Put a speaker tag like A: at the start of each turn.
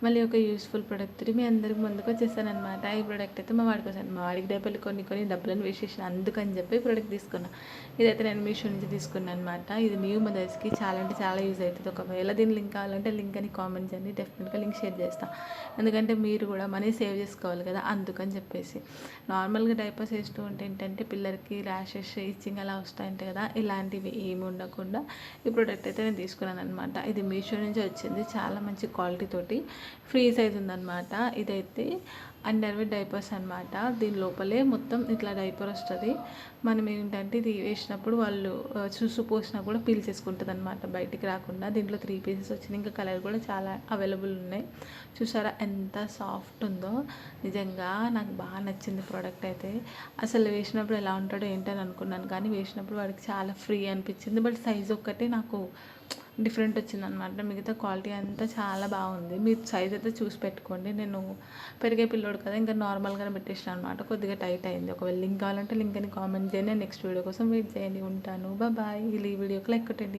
A: మళ్ళీ ఒక useful product మీ అందరికి ముందుకు వచ్చేసానమాట. ఈ ప్రోడక్ట్ అయితే మా వాడి కోసం, మా వాడికి డైపర్లు కొన్ని డబ్బులను వేస్ట్ చేసిన అందుకని చెప్పి ప్రోడక్ట్ తీసుకున్నా. ఇదైతే నేను మీషో నుంచి తీసుకున్నాను అనమాట. ఇది న్యూ మదర్స్కి చాలా అంటే చాలా యూజ్ అవుతుంది. ఒకవేళ దీని లింక్ కావాలంటే లింక్ అని కామెంట్ చేయండి, డెఫినెట్గా లింక్ షేర్ చేస్తాను. ఎందుకంటే మీరు కూడా మనీ సేవ్ చేసుకోవాలి కదా, అందుకని చెప్పేసి. నార్మల్గా డైపర్స్ వేస్తూ ఉంటే ఏంటంటే పిల్లలకి ర్యాషెస్, ఇచ్చింగ్ అలా వస్తాయంటే కదా, ఇలాంటివి ఏమి ఉండకుండా ఈ ప్రోడక్ట్ అయితే నేను తీసుకున్నాను అనమాట. ఇది మీషో నుంచి వచ్చింది, చాలా మంచి క్వాలిటీ తోటి ఫ్రీ సైజ్ ఉందన్నమాట. ఇదైతే అండర్వేర్ డైపర్స్ అనమాట. దీని లోపలే మొత్తం ఇట్లా డైపర్ వస్తుంది. మనం ఏంటంటే ఇది వేసినప్పుడు వాళ్ళు చూసు పోసినా కూడా పీల్ చేసుకుంటుంది అనమాట, బయటికి రాకుండా. దీంట్లో 3 పీసెస్ వచ్చినాయి, ఇంకా కలర్ కూడా చాలా అవైలబుల్ ఉన్నాయి. చూసారా ఎంత సాఫ్ట్ ఉందో, నిజంగా నాకు బాగా నచ్చింది ప్రోడక్ట్ అయితే. అసలు వేసినప్పుడు ఎలా ఉంటాడో ఏంటని అనుకున్నాను, కానీ వేసినప్పుడు వాడికి చాలా ఫ్రీ అనిపించింది. బట్ సైజ్ ఒక్కటే నాకు డిఫరెంట్ వచ్చిందనమాట. మిగతా క్వాలిటీ అంతా చాలా బాగుంది. మీరు సైజ్ అయితే చూసి పెట్టుకోండి. నేను పెరిగే పిల్లోడు కదా, ఇంకా నార్మల్గానే పెట్టేసిన అనమాట. కొద్దిగా టైట్ అయింది. ఒకవేళ లింక్ కావాలంటే లింక్ అని కామెంట్ చేయండి. నెక్స్ట్ వీడియో కోసం వెయిట్ చేయండి. ఉంటాను, బాయ్. ఈ వీడియోకి లైక్ కొట్టండి.